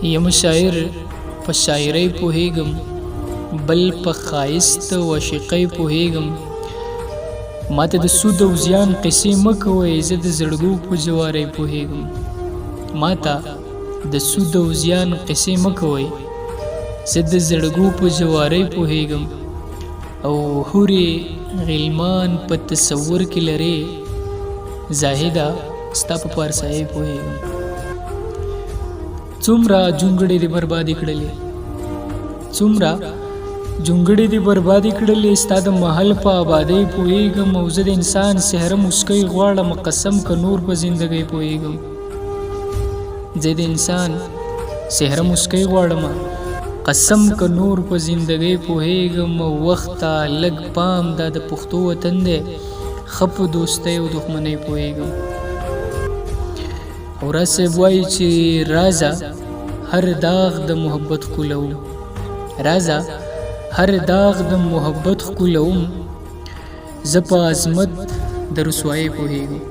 یم شاعر په شاعرۍ پوهیږم، بل په ښایست او عاشقۍ پوهیږم. ماته د سود او زیان قصې مه کوئ، زه د زړګو په جوارۍ پوهیږم. ماته د سود او زیان قصې مه کوئ، زه د زړګو په جوارۍ پوهیږم. او هورې غلمان په تصور کې لرې، زاهده ستا په پارسایۍ پوهیږم. څومره جونګړې دې بربادي کړلې، څومره جونګړې دې بربادي کړلې، ستا د محل په آبادۍ پوهیږم. او زه د انسان سحره مسکۍ غواړم، قسم که نور په زندګۍ پوهیږم. زه د انسان سحره مسکۍ غواړم، قسم که نور په زندګۍ پوهیږم. او وخت ته لږ پام، دا د پښتو وطن دی، ښه په دوستۍ او دښمنۍ پوهیږم. او راصاحب وایي چې رازه هر داغ د محبت ښکلوم، رازه هر داغ د محبت ښکلوم، زه په عظمت د رسوایۍ پوهیږم.